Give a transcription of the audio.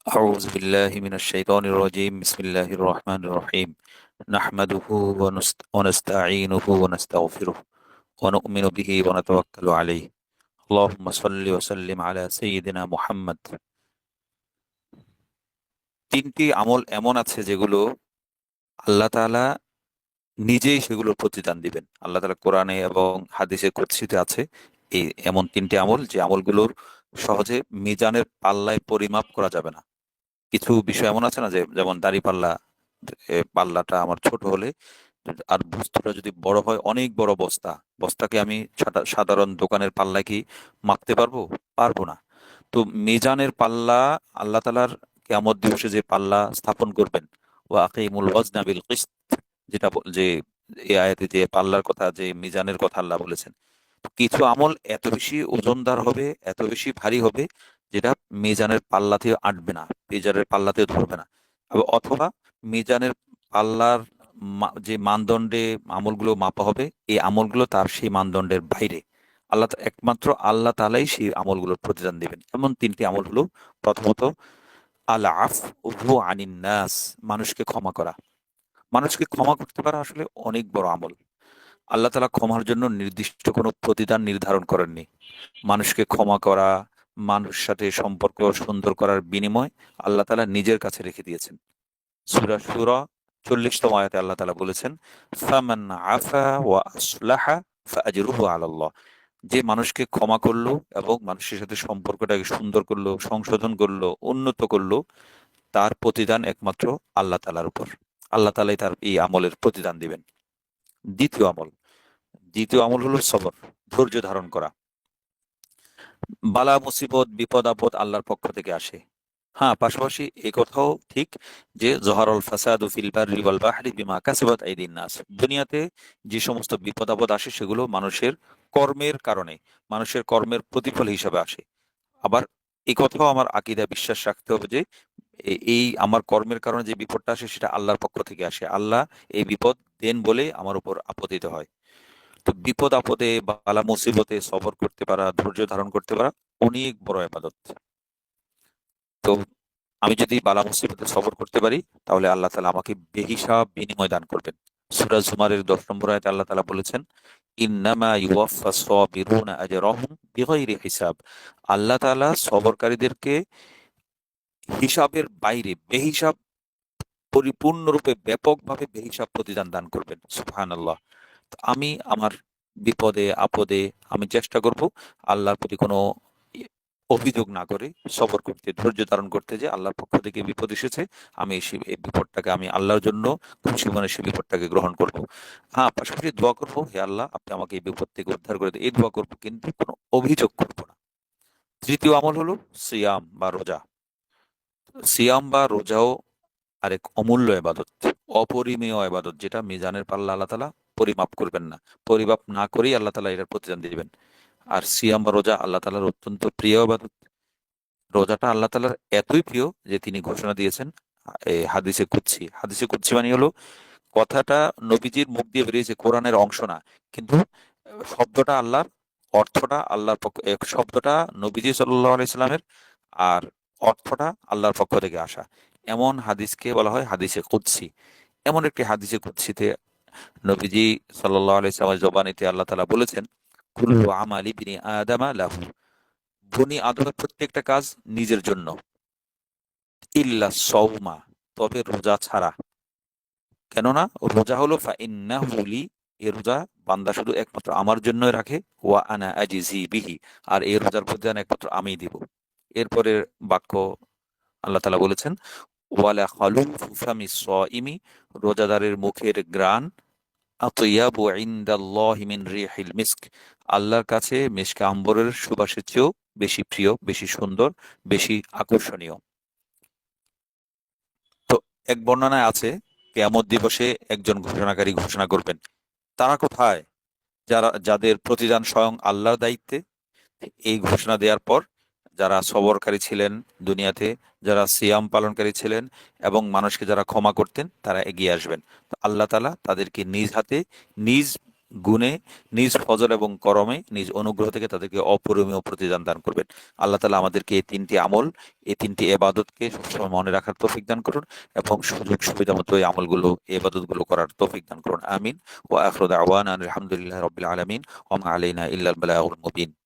أعوذ بالله من الشيطان الرجيم بسم الله الرحمن الرحيم نحمده ونستعينه ونستغفره ونؤمن به ونتوكل عليه اللهم صل وسلم على سيدنا محمد। তিনটি আমল এমন আছে যেগুলো আল্লাহ তাআলা নিজেই সেগুলোর প্রতিদান দিবেন। আল্লাহ তাআলা কোরআনে এবং হাদিসে কুদসিতে আছে এই এমন তিনটি আমল, যে আমলগুলোর সহজে মিজানের পাল্লায় পরিমাপ করা যাবে না। কিছু বিষয় এমন আছে না, যে যেমন দাড়ি পাল্লা, পাল্লাটা আমার ছোট হলে আর বস্তুটা যদি বড় হয়, অনেক বড় বস্তা, বস্তাকে আমি সাধারণ দোকানের পাল্লায় কি মাপতে পারবো? পারবো না। তো মিজানের পাল্লা, আল্লাহ তালার কিয়ামত দিবসে যে পাল্লা স্থাপন করবেন, ওয়া আকিমুল ওয়াজনা বিল কিসত, যে এই আয়াতে যে পাল্লার কথা, যে মিজানের কথা আল্লাহ বলেছেন, তো কিছু আমল এত বেশি ওজনদার হবে, এত বেশি ভারী হবে, যেটা মিজানের পাল্লাতে আঁটবে না, মিজানের পাল্লাতে ধরবে না। অথবা মিজানের পাল্লার যে মানদণ্ডে আমলগুলো মাপা হবে, এই আমলগুলো তার সেই মানদণ্ডের বাইরে। একমাত্র আল্লাহ তাআলাই সেই আমলগুলোর প্রতিদান দিবেন। এমন তিনটি আমল হলো: প্রথমত, আল আফউ আনিন নাস, মানুষকে ক্ষমা করা। মানুষকে ক্ষমা করতে পারা আসলে অনেক বড় আমল। আল্লাহ তাআলা ক্ষমার জন্য নির্দিষ্ট কোনো প্রতিদান নির্ধারণ করেননি। মানুষকে ক্ষমা করা, মানুষের সাথে সম্পর্ক সুন্দর করার বিনিময় আল্লাহ তাআলা নিজের কাছে রেখে দিয়েছেন। সূরা শূরা ৪০তম আয়াতে আল্লাহ তাআলা বলেছেন, ফামান আফা ওয়া আসলাহা ফাআজরুহু আলাল্লাহ। যে মানুষকে ক্ষমা করলো এবং মানুষের সাথে সম্পর্কটাকে সুন্দর করলো, সংশোধন করলো, উন্নত করলো, তার প্রতিদান একমাত্র আল্লাহ তাআলার উপর। আল্লাহ তাআলাই তার এই আমলের প্রতিদান দিবেন। দ্বিতীয় আমল দ্বিতীয় আমল হলো সবর, ধৈর্য ধারণ করা। বালা মুসিবত, বিপদ আপদ আল্লাহর পক্ষ থেকে আসে। হ্যাঁ, পাশাপাশি এই কথাও ঠিক যে জহারুল ফাসাদু ফিল বাররি ওয়াল বাহরি বিমা কাসাবাত আইদিন নাস, দুনিয়াতে যে সমস্ত বিপদ আপদ আসে সেগুলো মানুষের কর্মের কারণে, মানুষের কর্মের প্রতিফল হিসাবে আসে। আবার এই কথাও আমার আকীদা বিশ্বাস রাখতে হবে যে এই আমার কর্মের কারণে যে বিপদটা আসে সেটা আল্লাহর পক্ষ থেকে আসে। আল্লাহ এই বিপদ দেন বলে আমার উপর আপতিত হয়। তো বিপদ আপদে, বালা মুসিবতে সবর করতে পারা, ধৈর্য ধারণ করতে পারা অনেক বড় ইবাদত। তো আমি যদি বালা মুসিবতে সবর করতে পারি, তাহলে আল্লাহ তাআলা আমাকে বেহিসাব বিনিময় দান করবেন। সূরা জুমারের ১০ নম্বর আয়াতে আল্লাহ তাআলা বলেছেন, ইন্নামা ইউওয়াফাস সাবিরুনা আজরাহুম বিগাইরি হিসাব। আল্লাহ তাআলা সবরকারীদেরকে হিসাবের বাইরে বেহিসাব, পরিপূর্ণরূপে ব্যাপকভাবে বেহিসাব প্রতিদান দান করবেন। সুবহানাল্লাহ। তো আমি আমার বিপদে আপদে আমি চেষ্টা করব আল্লাহর প্রতি কোনো ই- অভিযোগ না করে সবর করতে, ধৈর্য ধারণ করতে, যে আল্লাহর পক্ষ থেকে বিপদ এসেছে, আমি এই বিপদটাকে আমি আল্লাহর জন্য খুশি মনে সেই বিপদটাকে গ্রহণ করব। হ্যাঁ, পাশাপাশি দোয়া করবো, হে আল্লাহ আপনি আমাকে এই বিপদ থেকে উদ্ধার করে দেন, এই দোয়া করবো, কিন্তু কোনো অভিযোগ করবো না। তৃতীয় আমল হলো সিয়াম বা রোজা। সিয়াম বা রোজাও আরেক অমূল্য এবাদত, অপরিমেয় এবাদত, যেটা মিজানের পাল্লা আল্লাহ তালা পরিমাপ করবেন না। পরিমাপ না করেই আল্লাহ তালা এটার প্রতিদান দিবেন। আর সিয়াম বা রোজা আল্লাহ তালার অত্যন্ত প্রিয় এবাদত। রোজাটা আল্লাহ তালার এতই প্রিয় যে তিনি ঘোষণা দিয়েছেন হাদিসে কুদসি মানে হলো কথাটা নবীজির মুখ দিয়ে বেরিয়েছে, কোরআনের অংশ না, কিন্তু শব্দটা আল্লাহর, অর্থটা আল্লাহর পক্ষ, শব্দটা নবীজি সাল্লাল্লাহু আলাইহি সাল্লামের, আর অর্থটা আল্লাহর পক্ষ থেকে আসা। এমন হাদিসকে বলা হয় হাদিসে কুদসি। এমন একটি হাদিসে কুদসিতে নবীজি সাল্লাল্লাহু আলাইহি সাল্লামের জবানিতে আল্লাহ তাআলা বলেছেন, কুল্লু আমালি বিনি আদামা লাহু। বনি আদমের প্রত্যেকটা কাজ নিজের জন্য, ইল্লা সাওমা, তবে রোজা ছাড়া। কেননা রোজা হলো ফা ইন্নাহু লি, এ রোজা বান্দা শুধু একমাত্র আমার জন্যই রাখে, ওয়া আনা আজিজি বিহি, আর এই রোজার প্রতিদান একমাত্র আমিই দিব। এরপরে বাক্য আল্লাহ তাআলা বলেছেন, ওয়ালা খালুফু ফামি সাইমি, রোজাদারের মুখের ঘ্রাণ আতইয়াবু ইনদাল্লাহি মিন রিহিল মিস্ক, আল্লাহর কাছে মিশকে আম্বরের সুবাসের চেয়েও বেশি প্রিয়, বেশি সুন্দর, বেশি আকর্ষণীয়। তো এক বর্ণনায় আছে, কিয়ামত দিবসে একজন ঘোষণাকারী ঘোষণা করবেন, তারা কোথায় যাদের প্রতিদান স্বয়ং আল্লাহর দায়িত্বে। এই ঘোষণা দেওয়ার পর যারা সবরকারী ছিলেন দুনিয়াতে, যারা সিয়াম পালনকারী ছিলেন এবং মানুষকে যারা ক্ষমা করতেন, তারা এগিয়ে আসবেন। তো আল্লাহ তাআলা তাদেরকে নিজ হাতে, নিজ গুণে, নিজ ফজল এবং করমে, নিজ অনুগ্রহ থেকে তাদেরকে অপরিমেয় প্রতিদান দান করবেন। আল্লাহ তাআলা আমাদেরকে এই তিনটি আমল, এই তিনটি এবাদতকে সবসময় মনে রাখার তৌফিক দান করুন এবং সুযোগ সুবিধা মতো এই আমলগুলো, এই এবাদতগুলো করার তৌফিক দান করুন। আমিন। ওয়া আখিরু দাওয়ানা আলহামদুলিল্লাহি রাব্বিল আলামিন ওয়া মা আলাইনা ইল্লাল বালাগুল মুবিন।